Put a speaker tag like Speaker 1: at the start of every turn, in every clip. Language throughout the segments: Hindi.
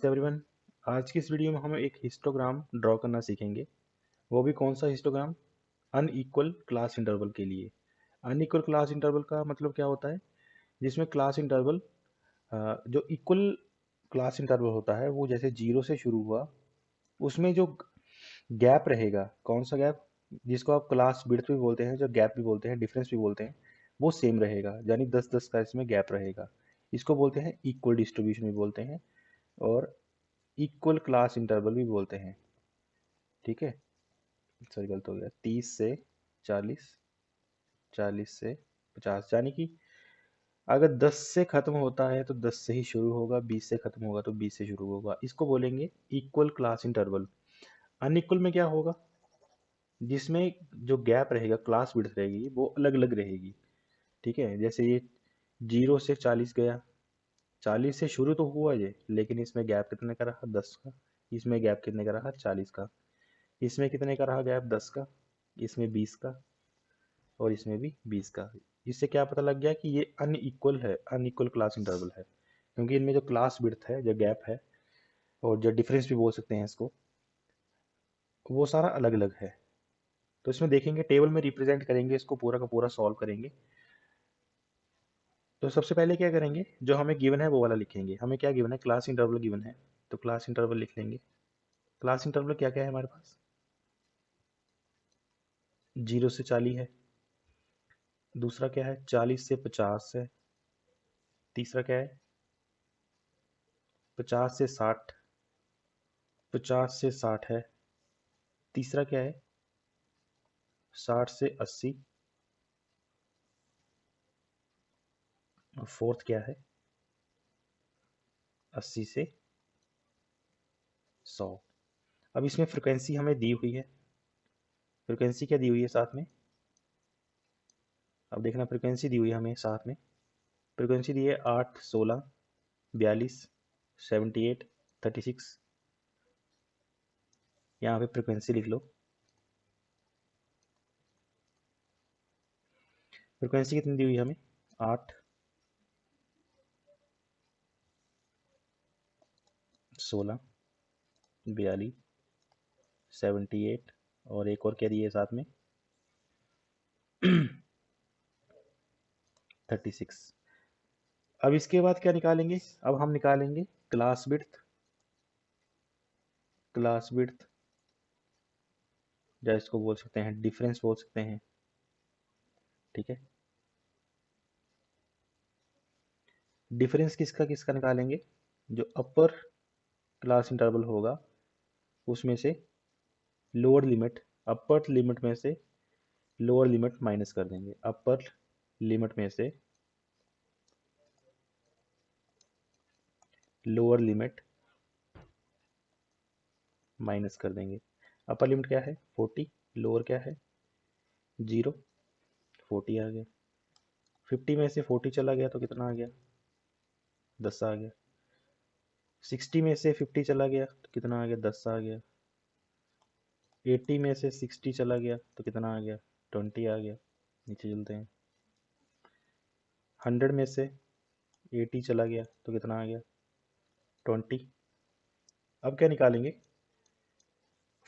Speaker 1: नमस्ते एवरीवन। आज की इस वीडियो में हम एक हिस्टोग्राम ड्रॉ करना सीखेंगे। वो भी कौन सा हिस्टोग्राम? अनइक्वल क्लास इंटरवल के लिए। अनइक्वल क्लास इंटरवल का मतलब क्या होता है? जिसमें क्लास इंटरवल जो इक्वल क्लास इंटरवल होता है वो जैसे 0 से शुरू हुआ, उसमें जो गैप रहेगा, कौन सा गैप? जिसको आप क्लास विड्थ भी बोलते हैं, जो गैप भी बोलते हैं, डिफरेंस भी बोलते हैं, वो सेम रहेगा, यानी 10-10 का इसमें गैप रहेगा। इसको बोलते हैं इक्वल डिस्ट्रीब्यूशन भी बोलते हैं और इक्वल क्लास इंटरवल भी बोलते हैं। ठीक है, सॉरी गलत हो गया। 30 से 40, 40 से 50, यानी कि अगर 10 से खत्म होता है तो 10 से ही शुरू होगा, 20 से खत्म होगा तो 20 से शुरू होगा। इसको बोलेंगे इक्वल क्लास इंटरवल। अनइक्वल में क्या होगा? जिसमें जो गैप रहेगा, क्लास विड्थ रहेगी, वो अलग अलग रहेगी। ठीक है, जैसे ये 0 से 40 गया, 40 से शुरू तो हुआ ये, लेकिन इसमें गैप कितने का रहा? 10 का। इसमें गैप कितने का रहा? 40 का। इसमें कितने का रहा गैप? 10 का। इसमें 20 का और इसमें भी 20 का। इससे क्या पता लग गया कि ये अनइक्वल है, अनइक्वल क्लास इंटरवल है, क्योंकि इनमें जो क्लास विड्थ है, जो गैप है और जो डिफरेंस भी बोल सकते हैं इसको, वो सारा अलग अलग है। तो इसमें देखेंगे, टेबल में रिप्रेजेंट करेंगे, इसको पूरा का पूरा सॉल्व करेंगे। तो सबसे पहले क्या करेंगे, जो हमें गिवन है वो वाला लिखेंगे। हमें क्या गिवन है? क्लास इंटरवल गिवन है, तो क्लास इंटरवल लिख लेंगे। क्लास इंटरवल क्या क्या है हमारे पास? 0 से 40 है। दूसरा क्या है? 40 से 50 है। तीसरा क्या है? 50 से 60, 50 से 60 है। तीसरा क्या है? 60 से 80। और फोर्थ क्या है? 80 से 100। अब इसमें फ्रिक्वेंसी हमें दी हुई है। फ्रिक्वेंसी क्या दी हुई है साथ में? अब देखना, फ्रिक्वेंसी दी हुई है हमें साथ में। फ्रिक्वेंसी दी है 8, 16, 42, 78, 36। यहाँ पे फ्रिक्वेंसी लिख लो। फ्रिक्वेंसी कितनी दी हुई है हमें? 8, 16, 42, 78 और एक और क्या दी है साथ में? 36। अब इसके बाद क्या निकालेंगे? अब हम निकालेंगे क्लास विड्थ। क्लास विड्थ या इसको बोल सकते हैं डिफरेंस बोल सकते हैं। ठीक है, डिफरेंस किसका किसका निकालेंगे? जो अपर क्लास इंटरवल होगा उसमें से लोअर लिमिट, अपर लिमिट में से लोअर लिमिट माइनस कर देंगे। अपर लिमिट में से लोअर लिमिट माइनस कर देंगे। अपर लिमिट क्या है? 40। लोअर क्या है? 0। 40 आ गया। 50 में से 40 चला गया तो कितना आ गया? 10 आ गया। 60 में से 50 चला गया तो कितना आ गया? 10 आ गया। 80 में से 60 चला गया तो कितना आ गया? 20 आ गया। नीचे चलते हैं। 100 में से 80 चला गया तो कितना आ गया? 20। अब क्या निकालेंगे?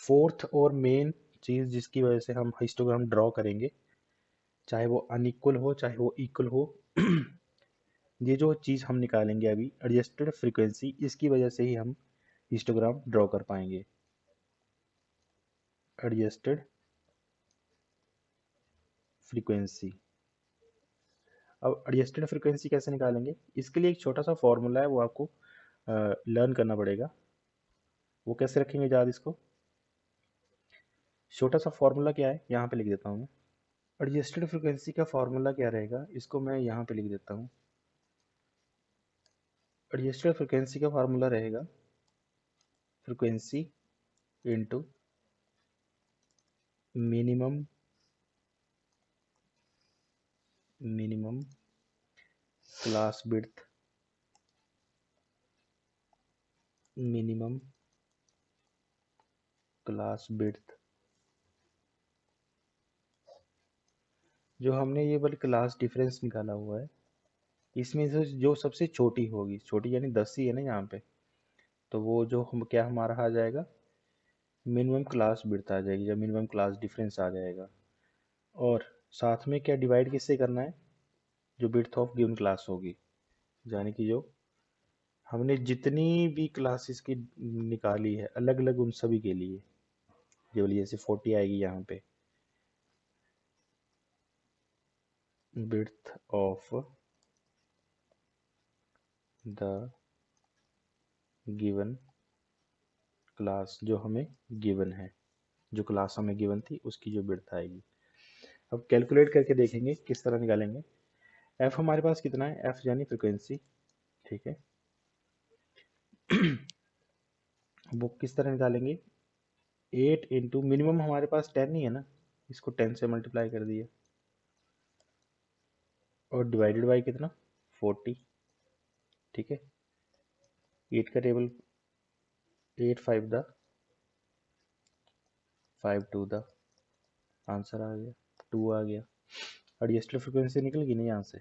Speaker 1: फोर्थ और मेन चीज़ जिसकी वजह से हम हिस्टोग्राम ड्रॉ करेंगे, चाहे वो अनइक्वल हो चाहे वो इक्वल हो, ये जो चीज़ हम निकालेंगे अभी, एडजस्टेड फ्रीक्वेंसी, इसकी वजह से ही हम हिस्टोग्राम ड्रॉ कर पाएंगे। Adjusted frequency. अब एडजस्टेड फ्रीक्वेंसी कैसे निकालेंगे? इसके लिए एक छोटा सा फॉर्मूला है, वो आपको लर्न करना पड़ेगा। वो कैसे रखेंगे याद इसको? छोटा सा फॉर्मूला क्या है, यहाँ पे लिख देता हूँ मैं। एडजस्टेड फ्रीक्वेंसी का फॉर्मूला क्या रहेगा, इसको मैं यहाँ पे लिख देता हूँ। एडजस्टेड फ्रीक्वेंसी का फार्मूला रहेगा frequency into minimum minimum class width, minimum class width. जो हमने ये वाली क्लास डिफरेंस निकाला हुआ है, इसमें से जो सबसे छोटी होगी, छोटी यानी 10 ही है ना यहाँ पे, तो वो जो हम क्या हमारा आ जाएगा, मिनिमम क्लास विड्थ आ जाएगी या मिनिमम क्लास डिफरेंस आ जाएगा। और साथ में क्या डिवाइड किससे करना है, जो विड्थ ऑफ गिवन क्लास होगी, यानी कि जो हमने जितनी भी क्लासेस की निकाली है अलग अलग उन सभी के लिए, जो जैसे 40 आएगी यहाँ पे, width of the given class, जो हमें गिवन है, जो क्लास हमें गिवन थी उसकी जो विड्थ आएगी। अब कैलकुलेट करके देखेंगे किस तरह निकालेंगे। एफ हमारे पास कितना है, एफ यानी फ्रिक्वेंसी, ठीक है। वो किस तरह निकालेंगे, 8 इंटू मिनिमम हमारे पास 10 ही है ना, इसको 10 से मल्टीप्लाई कर दिया और डिवाइडेड बाई कितना, 40, ठीक है। 8 का टेबल, 8 5 द 5 2 द, आंसर आ गया 2 आ गया। एडजस्टेड फ्रिक्वेंसी निकल गई ना यहाँ से।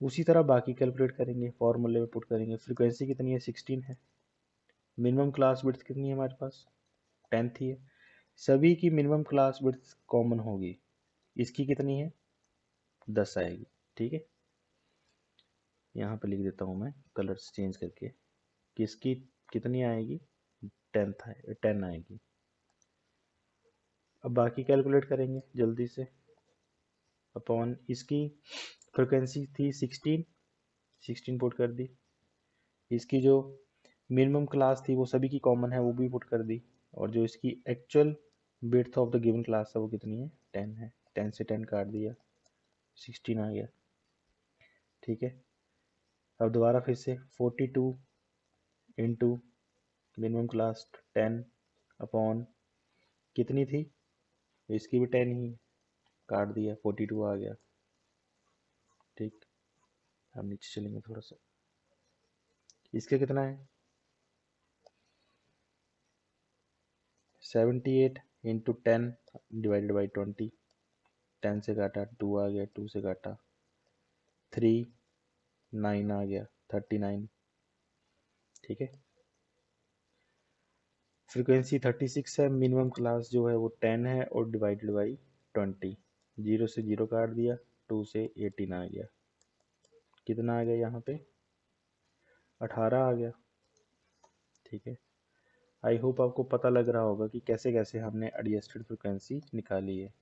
Speaker 1: उसी तरह बाकी कैलकुलेट करेंगे, फॉर्मूले में पुट करेंगे। फ्रिक्वेंसी कितनी है, 16 है। मिनिमम क्लास विड्थ कितनी है हमारे पास, 10 थी है। सभी की मिनिमम क्लास विड्थ कॉमन होगी, इसकी कितनी है, 10 आएगी, ठीक है। यहाँ पे लिख देता हूँ मैं कलर्स चेंज करके, किसकी कितनी आएगी, 10 आएगी। अब बाकी कैलकुलेट करेंगे जल्दी से। अपॉन इसकी फ्रिक्वेंसी थी 16 पुट कर दी, इसकी जो मिनिमम क्लास थी वो सभी की कॉमन है, वो भी पुट कर दी, और जो इसकी actual width of the given class है वो कितनी है, 10 है। 10 से 10 काट दिया, 16 आ गया, ठीक है। अब दोबारा फिर से 42 इंटू मिनिमम क्लास 10 अपॉन कितनी थी, इसकी भी 10 ही, काट दिया 42 आ गया, ठीक। अब नीचे चलेंगे थोड़ा सा, इसका कितना है, 78 इंटू 10 डिवाइडेड बाई 20, 10 से काटा 2 आ गया, 2 से काटा 3, 9 आ गया 39, ठीक है। फ्रीक्वेंसी 36 है, मिनिमम क्लास जो है वो 10 है और डिवाइडेड बाई 20, 0 से 0 काट दिया, 2 से 18 आ गया, कितना आ गया यहाँ पे, 18 आ गया, ठीक है। आई होप आपको पता लग रहा होगा कि कैसे कैसे हमने एडजस्टेड फ्रिक्वेंसी निकाली है।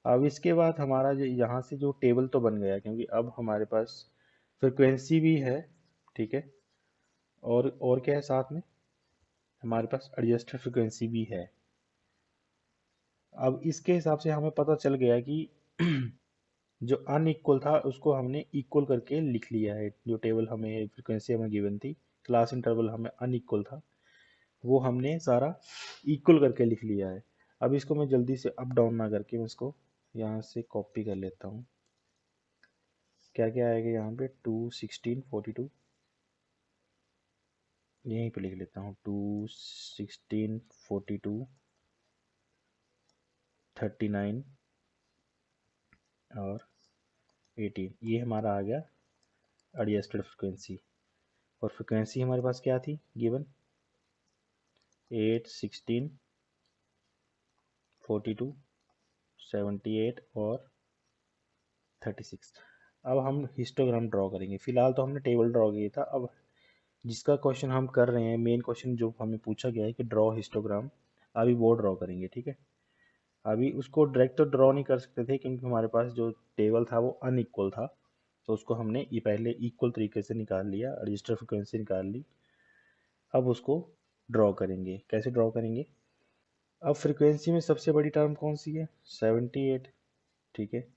Speaker 1: अब इसके बाद हमारा जो यहाँ से जो टेबल तो बन गया, क्योंकि अब हमारे पास फ्रिक्वेंसी भी है, ठीक है, और क्या है साथ में, हमारे पास एडजस्टेड फ्रिक्वेंसी भी है। अब इसके हिसाब से हमें पता चल गया कि जो अनइक्वल था उसको हमने इक्वल करके लिख लिया है। जो टेबल हमें फ्रिक्वेंसी हमें गिवन थी, क्लास इंटरवल हमें अनइक्वल था, वो हमने सारा इक्वल करके लिख लिया है। अब इसको मैं जल्दी से अप डाउन ना करके मैं इसको यहाँ से कॉपी कर लेता हूँ। क्या क्या आएगा यहाँ पे, 2 16 42, यहीं पे लिख लेता हूँ, 2 16 42 39 और 18, ये हमारा आ गया एडजस्टेड फ्रिक्वेंसी। और फ्रिक्वेंसी हमारे पास क्या थी गिवन, 8 16 42 78 और 36। अब हम हिस्टोग्राम ड्रॉ करेंगे। फिलहाल तो हमने टेबल ड्रॉ किया था, अब जिसका क्वेश्चन हम कर रहे हैं, मेन क्वेश्चन जो हमें पूछा गया है कि ड्रॉ हिस्टोग्राम, अभी वो ड्रॉ करेंगे, ठीक है। अभी उसको डायरेक्ट तो ड्रॉ नहीं कर सकते थे क्योंकि हमारे पास जो टेबल था वो अनइक्वल था, तो उसको हमने ये पहले इक्वल तरीके से निकाल लिया, रजिस्टर फ्रिक्वेंसी निकाल ली। अब उसको ड्रॉ करेंगे, कैसे ड्रॉ करेंगे। अब फ्रिक्वेंसी में सबसे बड़ी टर्म कौन सी है, 78, ठीक है।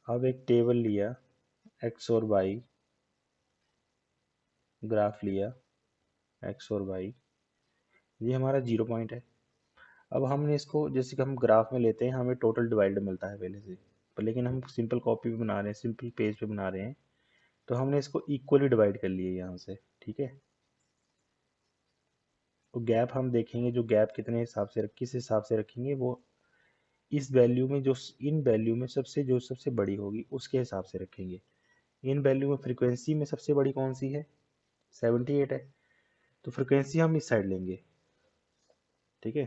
Speaker 1: अब एक टेबल लिया, एक्स और वाई, ग्राफ लिया एक्स और वाई, ये हमारा 0 पॉइंट है। अब हमने इसको, जैसे कि हम ग्राफ में लेते हैं हमें टोटल डिवाइड मिलता है पहले से, पर लेकिन हम सिंपल कॉपी पे बना रहे हैं, सिंपल पेज पे बना रहे हैं, तो हमने इसको इक्वली डिवाइड कर लिया यहाँ से, ठीक है। तो गैप हम देखेंगे, जो गैप कितने हिसाब से किस हिसाब से रखेंगे, वो इस वैल्यू में, जो इन वैल्यू में जो सबसे बड़ी होगी उसके हिसाब से रखेंगे। इन वैल्यू में फ्रीक्वेंसी में सबसे बड़ी कौन सी है, 78 है, तो फ्रिक्वेंसी हम इस साइड लेंगे, ठीक है।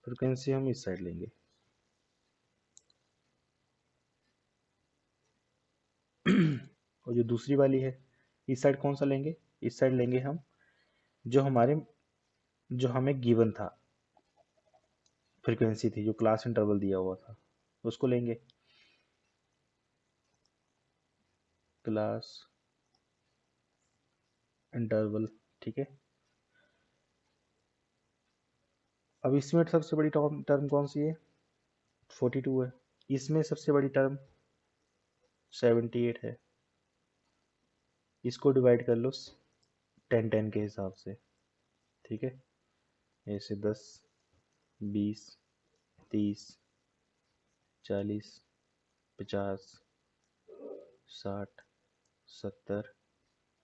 Speaker 1: फ्रिक्वेंसी हम इस साइड लेंगे। और जो दूसरी वाली है, इस साइड कौन सा लेंगे? इस साइड लेंगे हम जो हमें गिवन था, फ्रीक्वेंसी थी, जो क्लास इंटरवल दिया हुआ था, उसको लेंगे, क्लास इंटरवल, ठीक है। अब इसमें सबसे बड़ी टर्म कौन सी है? 42 है। इसमें सबसे बड़ी टर्म 78 है। इसको डिवाइड कर लो 10-10 के हिसाब से, ठीक है। ऐसे 10, 20, 30, 40, 50, 60, 70,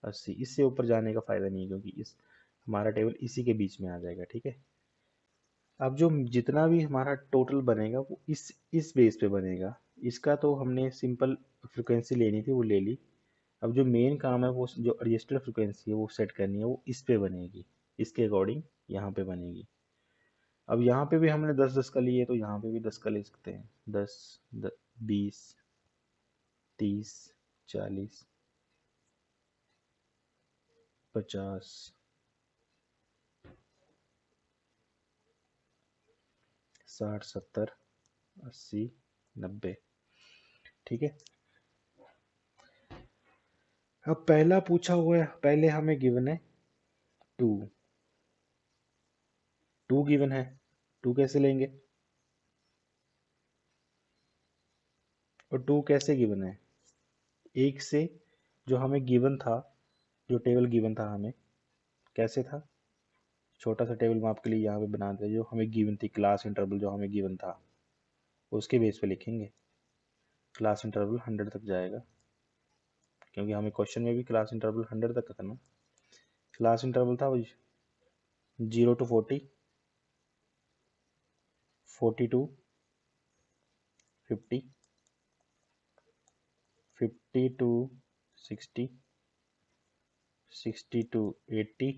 Speaker 1: 80। इससे ऊपर जाने का फायदा नहीं है, क्योंकि इस हमारा टेबल इसी के बीच में आ जाएगा, ठीक है। अब जो जितना भी हमारा टोटल बनेगा वो इस बेस पे बनेगा। इसका तो हमने सिंपल फ्रिक्वेंसी लेनी थी, वो ले ली। अब जो मेन काम है, वो जो एडजस्टेड फ्रिक्वेंसी है वो सेट करनी है, वो इस पे बनेगी, इसके अकॉर्डिंग यहाँ पे बनेगी। अब यहाँ पे भी हमने 10-10 का लिए, तो यहाँ पे भी 10 का ले सकते हैं। 10, 20, 30, 40, 50, 60, 70, 80, 90, ठीक है। अब पहला पूछा हुआ है, पहले हमें गिवन है 2, 2 गिवन है। 2 कैसे लेंगे? और 2 कैसे गिवन है? एक से जो हमें गिवन था, जो टेबल गिवन था हमें, कैसे था? छोटा सा टेबल मैं आपके लिए यहाँ पे बना दिया, जो हमें गिवन थी, क्लास इंटरवल जो हमें गिवन था, उसके बेस पे लिखेंगे। क्लास इंटरवल 100 तक जाएगा, क्योंकि हमें क्वेश्चन में भी क्लास इंटरवल 100 तक का था ना। क्लास इंटरवल था वो 0 to 40, 42, 50, 50 to 60, 60 to 80,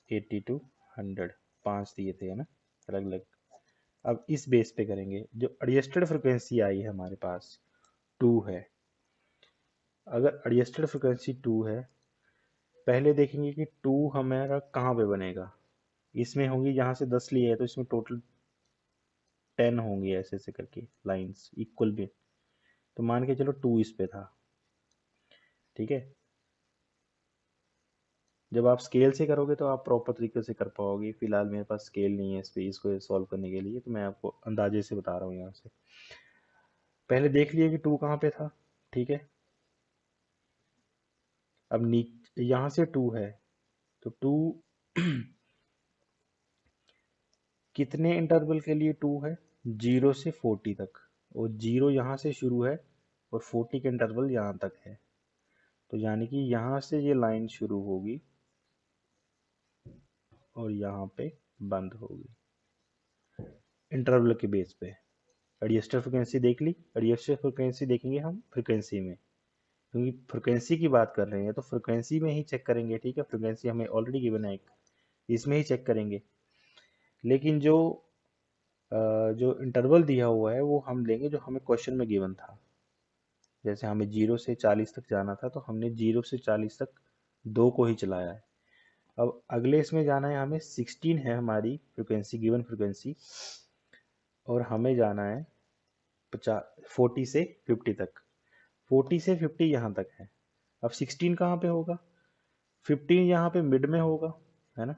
Speaker 1: 80 to 100। 5 दिए थे, है ना, अलग अलग। अब इस बेस पे करेंगे। जो एडजस्टेड फ्रिक्वेंसी आई है हमारे पास 2 है। अगर एडजस्टेड फ्रिक्वेंसी 2 है, पहले देखेंगे कि 2 हमारा कहाँ पे बनेगा। इसमें होंगी, यहाँ से 10 लिए है तो इसमें टोटल 10 होंगी, ऐसे ऐसे करके लाइंस इक्वल भी। तो मान के चलो 2 इस पे था, ठीक है। जब आप स्केल से करोगे तो आप प्रॉपर तरीके से कर पाओगे। फिलहाल मेरे पास स्केल नहीं है इस पे, इसको सॉल्व करने के लिए, तो मैं आपको अंदाजे से बता रहा हूँ यहाँ से। पहले देख लिए कि 2 कहाँ पे था, ठीक है। अब यहाँ से 2 है, तो 2 कितने इंटरवल के लिए 2 है? 0 से 40 तक। और 0 यहाँ से शुरू है और 40 का इंटरवल यहाँ तक है। तो यानी कि यहाँ से ये लाइन शुरू होगी और यहाँ पे बंद होगी, इंटरवल के बेस पे। एडजस्टेड फ्रिक्वेंसी देख ली। एडजस्टेड फ्रिक्वेंसी देखेंगे हम फ्रिक्वेंसी में, क्योंकि फ्रिक्वेंसी की बात कर रहे हैं तो फ्रिक्वेंसी में ही चेक करेंगे, ठीक है। फ्रिक्वेंसी हमें ऑलरेडी गिवन है एक, इसमें ही चेक करेंगे। लेकिन जो इंटरवल दिया हुआ है वो हम लेंगे जो हमें क्वेश्चन में गिवन था। जैसे हमें 0 से 40 तक जाना था, तो हमने 0 से 40 तक 2 को ही चलाया है। अब अगले इसमें जाना है हमें, 16 है हमारी फ्रिक्वेंसी, गिवन फ्रिक्वेंसी, और हमें जाना है 40 से 50 तक। 40 से 50 यहाँ तक है। अब 16 कहाँ पे होगा? 15 यहाँ पे मिड में होगा, है ना।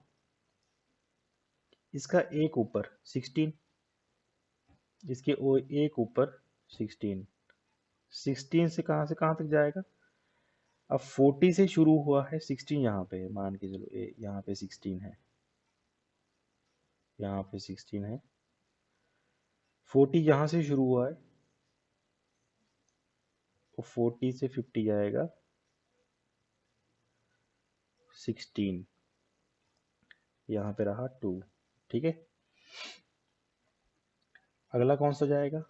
Speaker 1: इसका एक ऊपर 16, इसके एक ऊपर 16। 16 से कहाँ तक जाएगा? अब 40 से शुरू हुआ है, 16 यहाँ पे है, मान के चलो यहाँ पे 16 है, यहाँ पे 16 है। 40 यहाँ से शुरू हुआ है, तो 40 से 50 जाएगा 16, यहाँ पे रहा 2, ठीक है। अगला कौन सा जाएगा?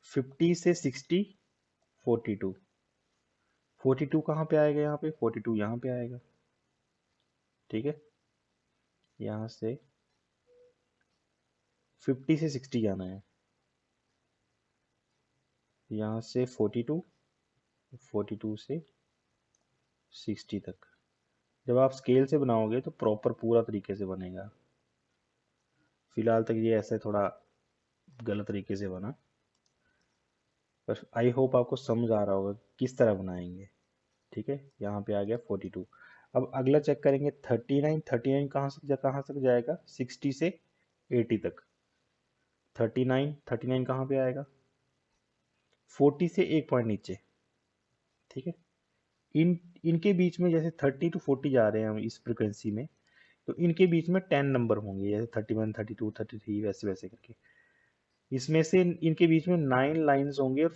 Speaker 1: 50 से 60, 42। 42 कहाँ पे आएगा? यहाँ पे 42 यहाँ पे आएगा। ठीक है, यहाँ से 50 से 60 जाना है, यहाँ से 42, 42 से 60 तक। जब आप स्केल से बनाओगे तो प्रॉपर पूरा तरीके से बनेगा। फिलहाल तक ये ऐसे थोड़ा गलत तरीके से बना, पर आई होप आपको समझ आ रहा होगा किस तरह बनाएंगे। ठीक है, यहाँ पे आ गया 42। अब अगला चेक करेंगे 39। 39 कहाँ तक जाएगा? 60 से 80 तक। 39 कहाँ पे आएगा? 40 से एक पॉइंट नीचे। ठीक है, इनके बीच में जैसे 30 टू 40 जा रहे हैं हम इस फ्रिक्वेंसी में, तो इनके बीच में 10 नंबर होंगे, जैसे 31, 32, 33, वैसे वैसे करके। इसमें से इनके बीच में 9 लाइंस होंगे और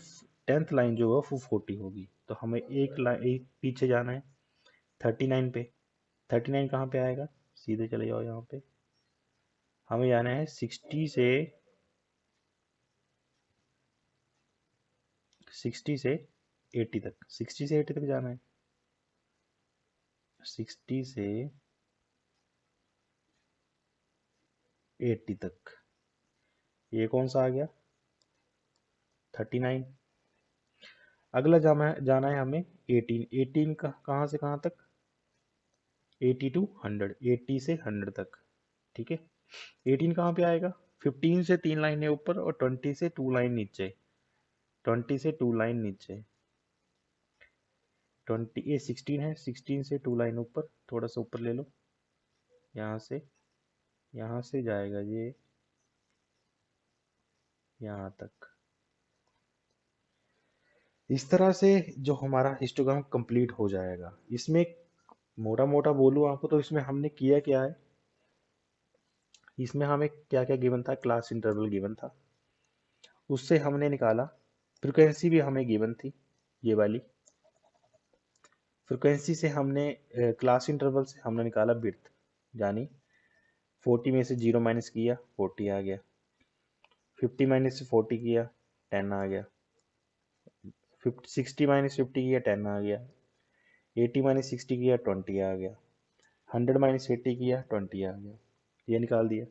Speaker 1: 10th लाइन जो है वो 40 होगी। तो हमें एक पीछे जाना है 39 पे। 39 कहाँ पे आएगा? सीधे चले जाओ, यहाँ पे हमें जाना है 60 से 80 तक। 60 से 80 तक जाना है, 60 से 80 तक। ये कौन सा आ गया? 39। अगला जाना है हमें 18। 18 का कहाँ से कहाँ तक? 80 टू 100, 80 से 100 तक। ठीक है, 18 कहाँ पे आएगा? 15 से 3 लाइनें ऊपर और 20 से 2 लाइन नीचे। 20 से 2 लाइन नीचे। 20 ये 16 है, 16 से 2 लाइन ऊपर, थोड़ा सा ऊपर ले लो। यहाँ से जाएगा ये यहाँ तक। इस तरह से जो हमारा हिस्टोग्राम कंप्लीट हो जाएगा। इसमें मोटा मोटा बोलूँ आपको तो इसमें हमने किया क्या है, इसमें हमें क्या क्या गिवन था? क्लास इंटरवल गिवन था, उससे हमने निकाला फ्रिक्वेंसी भी हमें गिवन थी, ये वाली फ्रिक्वेंसी से हमने क्लास इंटरवल से हमने निकाला विड्थ, यानी 40 में से 0 माइनस किया 40 आ गया, 50 माइनस से 40 किया 10 आ गया, 60 माइनस 50 किया 10 आ गया, 80 माइनस 60 किया 20 आ गया, 100 माइनस 80 किया 20 आ गया। ये निकाल दिया।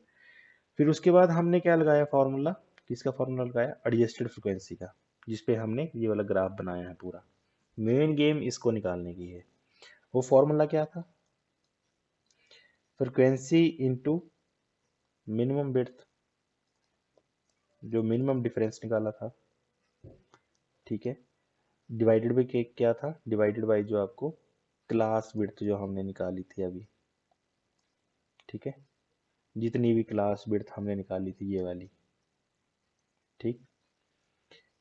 Speaker 1: फिर उसके बाद हमने क्या लगाया फॉर्मूला? किसका फॉर्मूला लगाया? एडजस्टेड फ्रिक्वेंसी का, जिसपे हमने ये वाला ग्राफ बनाया है पूरा। मेन गेम इसको निकालने की है। वो फॉर्मूला क्या था? फ्रिक्वेंसी इंटू मिनिमम विड्थ, जो मिनिमम डिफरेंस निकाला था। ठीक है, डिवाइडेड बाई क्या था? डिवाइडेड बाई जो आपको क्लास विड्थ जो हमने निकाली थी अभी। ठीक है, जितनी भी क्लास विड्थ हमने निकाली थी ये वाली। ठीक,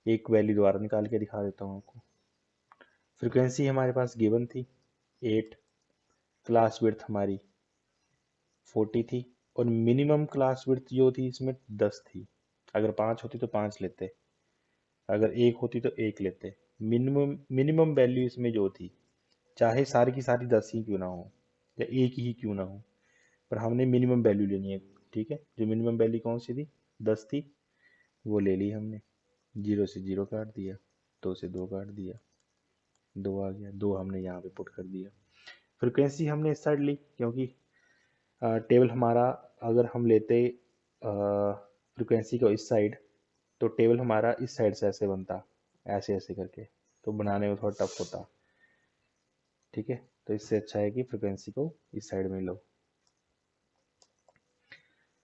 Speaker 1: एक वैल्यू दोबारा निकाल के दिखा देता हूँ आपको। फ्रिक्वेंसी हमारे पास गिवन थी 8, क्लास विड्थ हमारी 40 थी, और मिनिमम क्लास विड्थ जो थी इसमें 10 थी। अगर 5 होती तो 5 लेते, अगर 1 होती तो 1 लेते। मिनिमम वैल्यू इसमें जो थी, चाहे सारी की सारी 10 ही क्यों ना हो या 1 ही क्यों ना हो, पर हमने मिनिमम वैल्यू लेनी है। ठीक है, जो मिनिमम वैल्यू कौन सी थी? 10 थी, वो ले ली हमने। 0 से 0 काट दिया, 2 से 2 काट दिया, 2 आ गया, 2 हमने यहाँ पे पुट कर दिया। फ्रिक्वेंसी हमने इस साइड ली, क्योंकि टेबल हमारा अगर हम लेते फ्रिक्वेंसी को इस साइड, तो टेबल हमारा इस साइड से ऐसे बनता, ऐसे ऐसे करके, तो बनाने में थोड़ा टफ होता। ठीक है, तो इससे अच्छा है कि फ्रिक्वेंसी को इस साइड में लो।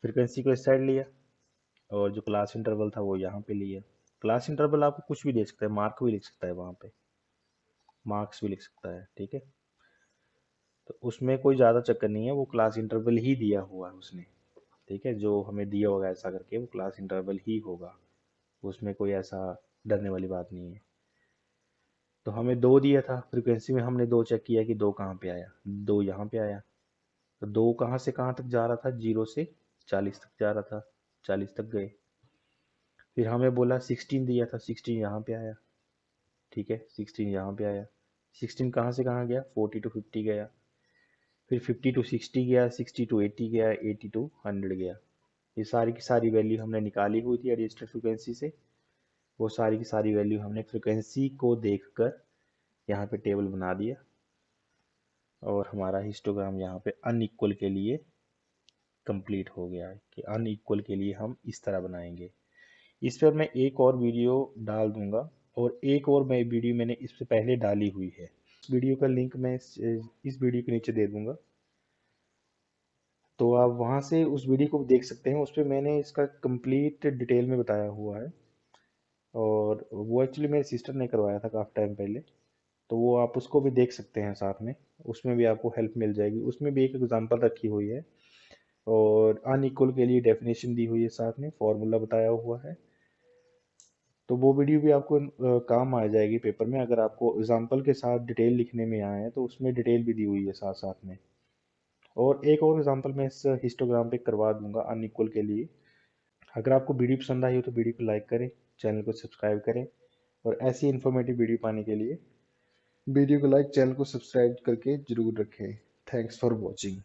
Speaker 1: फ्रिक्वेंसी को इस साइड लिया, और जो क्लास इंटरवल था वो यहाँ पे लिया। क्लास इंटरवल आपको कुछ भी दे सकता है, मार्क भी लिख सकता है, वहाँ पे मार्क्स भी लिख सकता है। ठीक है, तो उसमें कोई ज़्यादा चक्कर नहीं है, वो क्लास इंटरवल ही दिया हुआ है उसने। ठीक है, जो हमें दिया होगा ऐसा करके वो क्लास इंटरवल ही होगा, उसमें कोई ऐसा डरने वाली बात नहीं है। तो हमें 2 दिया था फ्रिक्वेंसी में, हमने 2 चेक किया कि 2 कहाँ पे आया, 2 यहाँ पे आया। तो 2 कहाँ से कहाँ तक जा रहा था? 0 से 40 तक जा रहा था, 40 तक गए। फिर हमें बोला 16 दिया था, 16 यहाँ पे आया। ठीक है, 16 यहाँ पे आया। 16 कहाँ से कहाँ गया? 40 टू 50 गया। फिर 50 टू 60 गया, 60 टू 80 गया, 80 टू 100 गया। ये सारी की सारी वैल्यू हमने निकाली हुई थी एडजस्टेड फ्रिक्वेंसी से। वो सारी की सारी वैल्यू हमने फ्रिक्वेंसी को देखकर यहाँ पे टेबल बना दिया, और हमारा हिस्टोग्राम यहाँ पे अनइक्वल के लिए कंप्लीट हो गया है कि अनइक्वल के लिए हम इस तरह बनाएंगे। इस पर मैं एक और वीडियो डाल दूंगा, और एक और मैं वीडियो मैंने इससे पहले डाली हुई है, इस वीडियो का लिंक मैं इस वीडियो के नीचे दे दूंगा, तो आप वहाँ से उस वीडियो को देख सकते हैं। उस पर मैंने इसका कंप्लीट डिटेल में बताया हुआ है, और वो एक्चुअली मेरे सिस्टर ने करवाया था काफ़ी टाइम पहले, तो वो आप उसको भी देख सकते हैं साथ में, उसमें भी आपको हेल्प मिल जाएगी। उसमें भी एक एग्जांपल रखी हुई है, और अनइक्वल के लिए डेफिनेशन दी हुई है, साथ में फॉर्मूला बताया हुआ है। तो वो वीडियो भी आपको काम आ जाएगी पेपर में, अगर आपको एग्जांपल के साथ डिटेल लिखने में आए तो उसमें डिटेल भी दी हुई है साथ साथ में। और एक और एग्जांपल मैं इस हिस्टोग्राम पे करवा दूंगा अनइक्वल के लिए। अगर आपको वीडियो पसंद आई हो तो वीडियो को लाइक करें, चैनल को सब्सक्राइब करें, और ऐसी इन्फॉर्मेटिव वीडियो पाने के लिए वीडियो को लाइक, चैनल को सब्सक्राइब करके जरूर रखें। Thanks for watching.